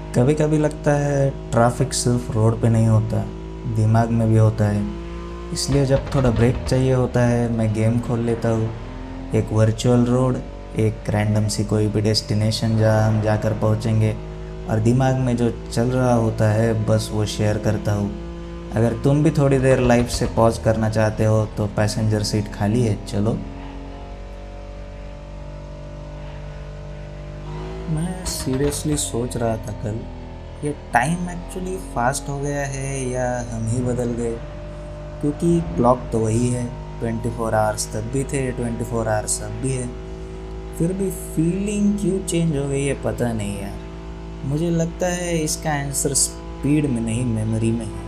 कभी कभी लगता है ट्रैफिक सिर्फ रोड पे नहीं होता, दिमाग में भी होता है। इसलिए जब थोड़ा ब्रेक चाहिए होता है मैं गेम खोल लेता हूँ। एक वर्चुअल रोड, एक रैंडम सी कोई भी डेस्टिनेशन जहाँ हम जाकर पहुँचेंगे, और दिमाग में जो चल रहा होता है बस वो शेयर करता हूँ। अगर तुम भी थोड़ी देर लाइफ से पॉज करना चाहते हो तो पैसेंजर सीट खाली है, चलो। मैं सीरियसली सोच रहा था कल, ये टाइम एक्चुअली फास्ट हो गया है या हम ही बदल गए। क्योंकि क्लॉक तो वही है, 24 आवर्स तब भी थे, 24 आवर्स अब भी है। फिर भी फीलिंग क्यों चेंज हो गई है पता नहीं यार। मुझे लगता है इसका आंसर स्पीड में नहीं, मेमोरी में है।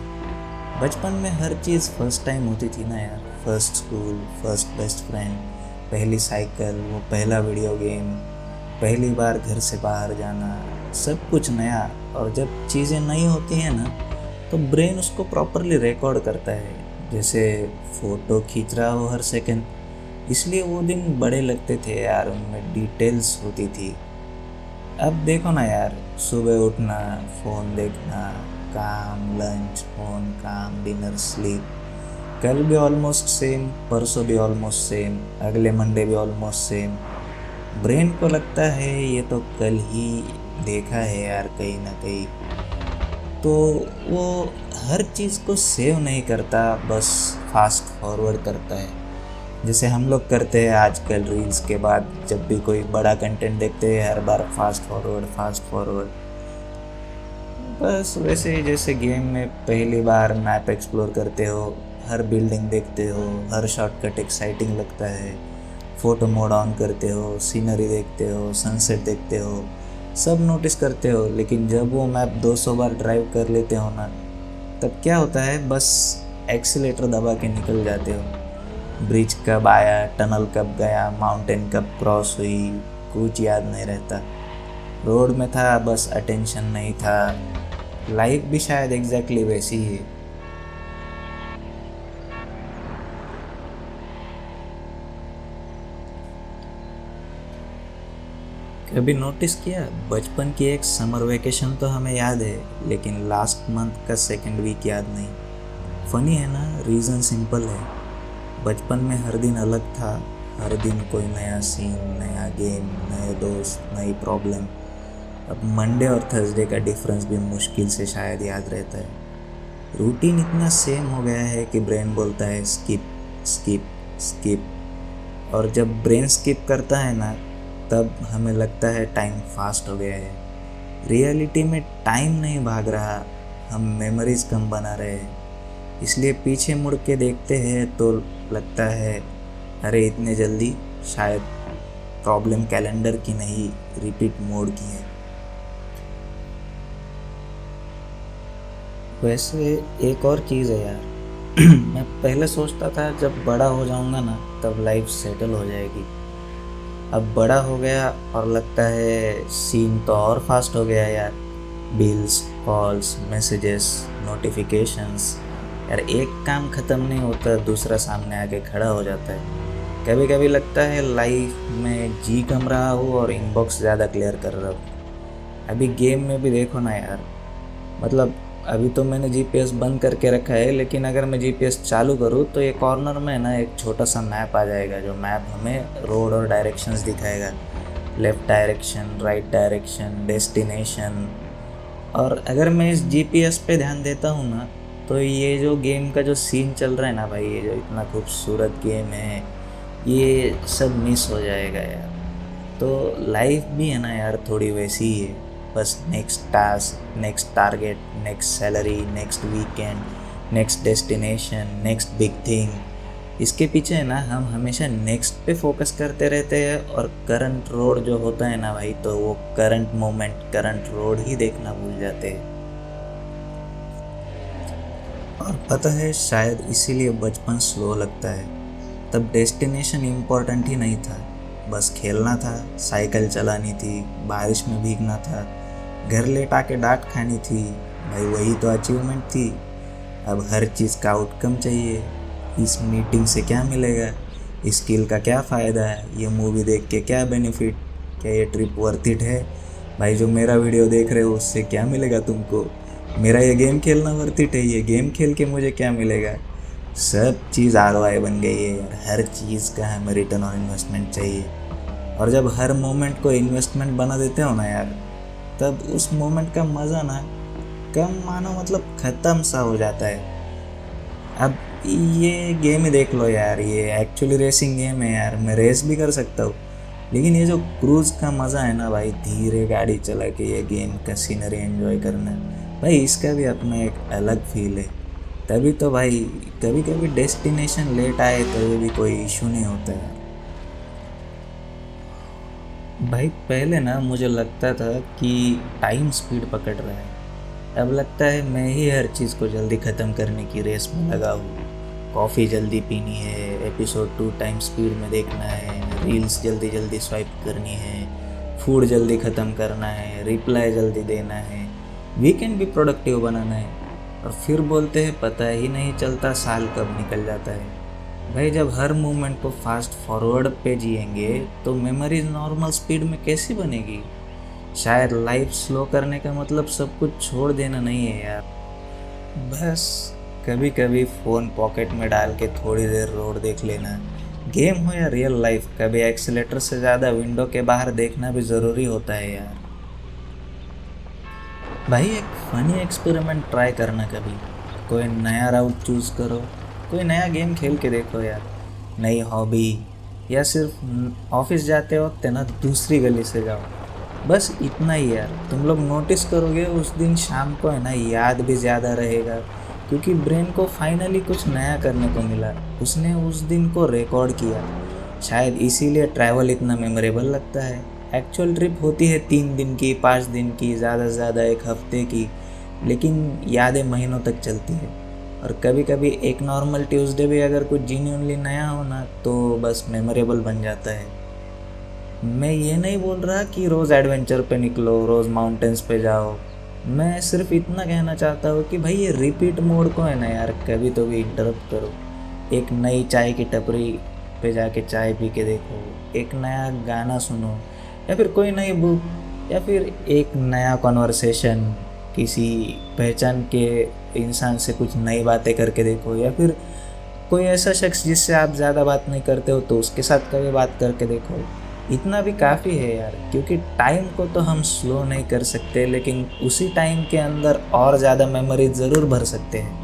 बचपन में हर चीज़ फर्स्ट टाइम होती थी ना यार। First school, first best friend, पहली साइकिल, वो पहला वीडियो गेम, पहली बार घर से बाहर जाना, सब कुछ नया। और जब चीज़ें नई होती हैं ना तो ब्रेन उसको प्रॉपरली रिकॉर्ड करता है, जैसे फ़ोटो खींच रहा हो हर सेकंड। इसलिए वो दिन बड़े लगते थे यार, उनमें डिटेल्स होती थी। अब देखो ना यार, सुबह उठना, फ़ोन देखना, काम, लंच, फ़ोन, काम, डिनर, स्लीप। कल भी ऑलमोस्ट सेम, परसों भी ऑलमोस्ट सेम, अगले मंडे भी ऑलमोस्ट सेम। ब्रेन को लगता है ये तो कल ही देखा है यार कहीं ना कहीं। तो वो हर चीज़ को सेव नहीं करता, बस फास्ट फॉरवर्ड करता है। जैसे हम लोग करते हैं आजकल रील्स के बाद, जब भी कोई बड़ा कंटेंट देखते हैं हर बार फास्ट फॉरवर्ड फास्ट फॉरवर्ड। बस वैसे ही जैसे गेम में पहली बार मैप एक्सप्लोर करते हो, हर बिल्डिंग देखते हो, हर शॉर्टकट एक्साइटिंग लगता है। फ़ोटो मोड ऑन करते हो, सीनरी देखते हो, सनसेट देखते हो, सब नोटिस करते हो। लेकिन जब वो मैप 200 बार ड्राइव कर लेते हो ना, तब क्या होता है, बस एक्सीलेटर दबा के निकल जाते हो। ब्रिज कब आया, टनल कब गया, माउंटेन कब क्रॉस हुई, कुछ याद नहीं रहता। रोड में था बस, अटेंशन नहीं था। लाइफ भी शायद एग्जैक्टली वैसी ही है। कभी नोटिस किया, बचपन की एक समर वेकेशन तो हमें याद है, लेकिन लास्ट मंथ का सेकंड वीक याद नहीं। फनी है ना, रीज़न सिंपल है। बचपन में हर दिन अलग था, हर दिन कोई नया सीन, नया गेम, नए दोस्त, नई प्रॉब्लम। अब मंडे और थर्सडे का डिफरेंस भी मुश्किल से शायद याद रहता है। रूटीन इतना सेम हो गया है कि ब्रेन बोलता है स्किप, स्किप, स्किप। और जब ब्रेन स्किप करता है ना, तब हमें लगता है टाइम फास्ट हो गया है। रियलिटी में टाइम नहीं भाग रहा, हम मेमोरीज कम बना रहे हैं। इसलिए पीछे मुड़ के देखते हैं तो लगता है, अरे इतने जल्दी। शायद प्रॉब्लम कैलेंडर की नहीं, रिपीट मोड की है। वैसे एक और चीज़ है यार, मैं पहले सोचता था जब बड़ा हो जाऊंगा ना तब लाइफ सेटल हो जाएगी। अब बड़ा हो गया और लगता है सीन तो और फास्ट हो गया यार। Bills, calls, messages, notifications. यार एक काम ख़त्म नहीं होता दूसरा सामने आके खड़ा हो जाता है। कभी कभी लगता है लाइफ में जी कम रहा हूँ और इनबॉक्स ज़्यादा क्लियर कर रहा हूँ। अभी गेम में भी देखो ना यार, मतलब अभी तो मैंने जीपीएस बंद करके रखा है, लेकिन अगर मैं जीपीएस चालू करूँ तो ये कॉर्नर में ना एक छोटा सा मैप आ जाएगा, जो मैप हमें रोड और डायरेक्शंस दिखाएगा। Left direction, right direction, destination. और अगर मैं इस जीपीएस पे ध्यान देता हूँ ना, तो ये जो गेम का जो सीन चल रहा है ना भाई, ये जो इतना खूबसूरत गेम है, ये सब मिस हो जाएगा यार। तो लाइफ भी है ना यार, थोड़ी वैसी ही है। बस next task, next target, next salary, next weekend, next destination, next big thing. इसके पीछे है ना हम हमेशा नेक्स्ट पे फोकस करते रहते हैं, और करंट रोड जो होता है ना भाई, तो वो करंट मोमेंट, करंट रोड ही देखना भूल जाते हैं। और पता है, शायद इसीलिए बचपन स्लो लगता है। तब डेस्टिनेशन इम्पोर्टेंट ही नहीं था, बस खेलना था, साइकिल चलानी थी, बारिश में भीगना था, घर लेट आके डांट खानी थी। भाई वही तो अचीवमेंट थी। अब हर चीज़ का आउटकम चाहिए। इस मीटिंग से क्या मिलेगा, इस स्किल का क्या फ़ायदा है, ये मूवी देख के क्या बेनिफिट, क्या ये ट्रिप वर्थ इट है, भाई जो मेरा वीडियो देख रहे हो उससे क्या मिलेगा तुमको? मेरा ये गेम खेलना वर्थ इट है? ये गेम खेल के मुझे क्या मिलेगा? सब चीज़ ROI बन गई है यार, हर चीज़ का हमें रिटर्न ऑन इन्वेस्टमेंट चाहिए। और जब हर मोमेंट को इन्वेस्टमेंट बना देते हो ना यार, तब उस मोमेंट का मज़ा ना कम मानो मतलब ख़त्म सा हो जाता है। अब ये गेम ही देख लो यार, ये एक्चुअली रेसिंग गेम है यार, मैं रेस भी कर सकता हूँ, लेकिन ये जो क्रूज़ का मज़ा है ना भाई, धीरे गाड़ी चला के ये गेम का सीनरी एंजॉय करना, भाई इसका भी अपना एक अलग फील है। तभी तो भाई कभी कभी डेस्टिनेशन लेट आए तो ये भी कोई इशू नहीं होता है। भाई पहले ना मुझे लगता था कि टाइम स्पीड पकड़ रहा है, अब लगता है मैं ही हर चीज़ को जल्दी ख़त्म करने की रेस में लगा हूँ। कॉफ़ी जल्दी पीनी है, एपिसोड 2 टाइम स्पीड में देखना है, रील्स जल्दी जल्दी स्वाइप करनी है, फूड जल्दी ख़त्म करना है, रिप्लाई जल्दी देना है, वीकेंड भी प्रोडक्टिव बनाना है। और फिर बोलते हैं पता ही नहीं चलता साल कब निकल जाता है। भाई जब हर मोमेंट को फास्ट फॉरवर्ड पे जिएंगे तो मेमोरीज नॉर्मल स्पीड में कैसी बनेगी? शायद लाइफ स्लो करने का मतलब सब कुछ छोड़ देना नहीं है यार, बस कभी कभी फ़ोन पॉकेट में डाल के थोड़ी देर रोड देख लेना। गेम हो या रियल लाइफ, कभी एक्सीलेटर से ज़्यादा विंडो के बाहर देखना भी ज़रूरी होता है यार। भाई एक फ़नी एक्सपेरिमेंट ट्राई करना कभी, कोई नया राउट चूज़ करो, कोई नया गेम खेल के देखो यार, नई हॉबी, या सिर्फ ऑफिस जाते वक्त है ना दूसरी गली से जाओ, बस इतना ही यार। तुम लोग नोटिस करोगे उस दिन शाम को है ना याद भी ज़्यादा रहेगा, क्योंकि ब्रेन को फाइनली कुछ नया करने को मिला, उसने उस दिन को रिकॉर्ड किया। शायद इसीलिए ट्रैवल इतना मेमोरेबल लगता है। एक्चुअल ट्रिप होती है 3 दिन की, 5 दिन की, ज़्यादा से ज़्यादा 1 हफ्ते की, लेकिन यादें महीनों तक चलती है। और कभी कभी एक नॉर्मल ट्यूसडे भी अगर कुछ जीन्यूनली नया हो ना तो बस मेमोरेबल बन जाता है। मैं ये नहीं बोल रहा कि रोज़ एडवेंचर पे निकलो, रोज़ माउंटेन्स पे जाओ, मैं सिर्फ इतना कहना चाहता हूँ कि भाई ये रिपीट मोड को है ना यार कभी तो भी इंटरप्ट करो। एक नई चाय की टपरी पे जाके चाय पी के देखो, एक नया गाना सुनो, या फिर कोई नई बुक, या फिर एक नया कॉन्वर्सेशन, किसी पहचान के इंसान से कुछ नई बातें करके देखो, या फिर कोई ऐसा शख्स जिससे आप ज़्यादा बात नहीं करते हो तो उसके साथ कभी बात करके देखो। इतना भी काफ़ी है यार, क्योंकि टाइम को तो हम स्लो नहीं कर सकते, लेकिन उसी टाइम के अंदर और ज़्यादा मेमोरीज ज़रूर भर सकते हैं।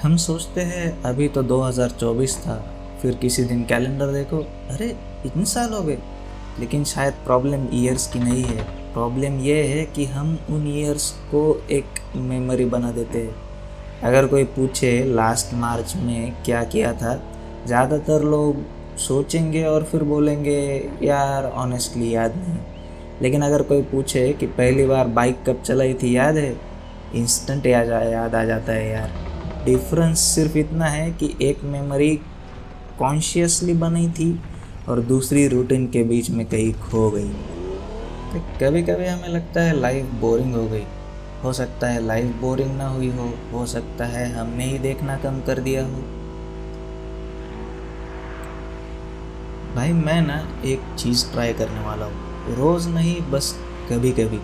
हम सोचते हैं अभी तो 2024 था, फिर किसी दिन कैलेंडर देखो, अरे इतने साल हो गए। लेकिन शायद प्रॉब्लम ईयर्स की नहीं है, प्रॉब्लम ये है कि हम उन ईयर्स को एक मेमोरी बना देते हैं। अगर कोई पूछे लास्ट मार्च में क्या किया था, ज़्यादातर लोग सोचेंगे और फिर बोलेंगे यार ऑनेस्टली याद नहीं। लेकिन अगर कोई पूछे कि पहली बार बाइक कब चलाई थी याद है, इंस्टेंट याद आ जाता है यार। डिफरेंस सिर्फ इतना है कि एक मेमोरी कॉन्शियसली बनी थी और दूसरी रूटीन के बीच में कहीं खो गई। तो कभी कभी हमें लगता है लाइफ बोरिंग हो गई, हो सकता है लाइफ बोरिंग ना हुई हो सकता है हमने ही देखना कम कर दिया हो। भाई मैं ना एक चीज़ ट्राई करने वाला हूँ, रोज़ नहीं बस कभी कभी।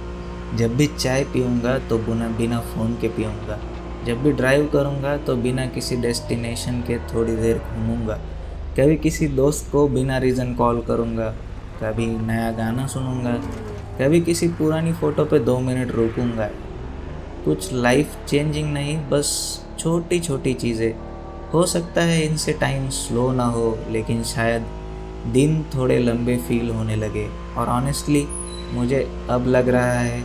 जब भी चाय पीऊँगा तो बिना फ़ोन के पीऊँगा, जब भी ड्राइव करूँगा तो बिना किसी डेस्टिनेशन के थोड़ी देर घूमूँगा, कभी किसी दोस्त को बिना रीज़न कॉल करूँगा, कभी नया गाना सुनूँगा, कभी किसी पुरानी फ़ोटो पे 2 मिनट रुकूँगा। कुछ लाइफ चेंजिंग नहीं, बस छोटी छोटी चीज़ें। हो सकता है इनसे टाइम स्लो ना हो, लेकिन शायद दिन थोड़े लंबे फील होने लगे। और ऑनेस्टली मुझे अब लग रहा है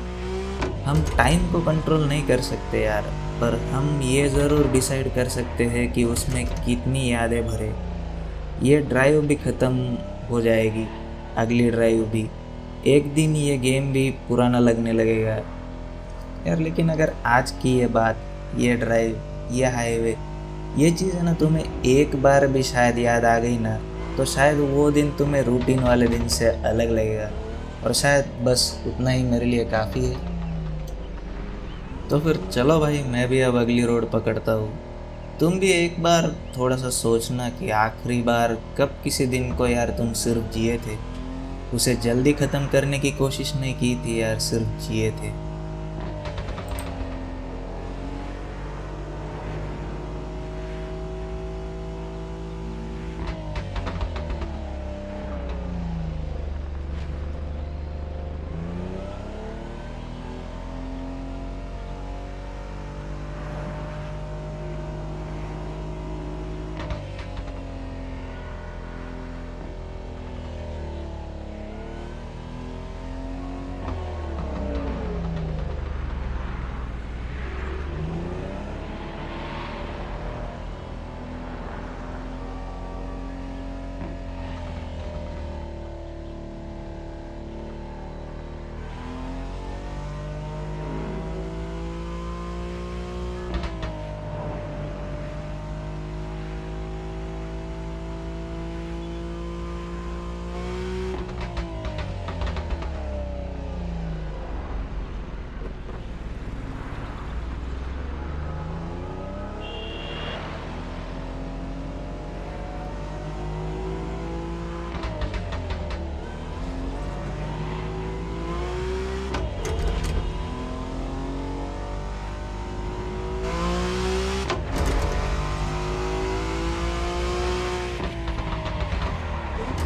हम टाइम को कंट्रोल नहीं कर सकते यार, पर हम ये ज़रूर डिसाइड कर सकते हैं कि उसमें कितनी यादें भरे। ये ड्राइव भी ख़त्म हो जाएगी, अगली ड्राइव भी, एक दिन ये गेम भी पुराना लगने लगेगा यार। लेकिन अगर आज की ये बात, ये ड्राइव, ये हाईवे, ये चीज़ें ना तुम्हें एक बार भी शायद याद आ गई ना, तो शायद वो दिन तुम्हें रूटीन वाले दिन से अलग लगेगा, और शायद बस उतना ही मेरे लिए काफ़ी है। तो फिर चलो भाई, मैं भी अब अगली रोड पकड़ता हूँ। तुम भी एक बार थोड़ा सा सोचना कि आखिरी बार कब किसी दिन को यार तुम सिर्फ जिए थे। उसे जल्दी ख़त्म करने की कोशिश नहीं की थी यार, सिर्फ जिए थे।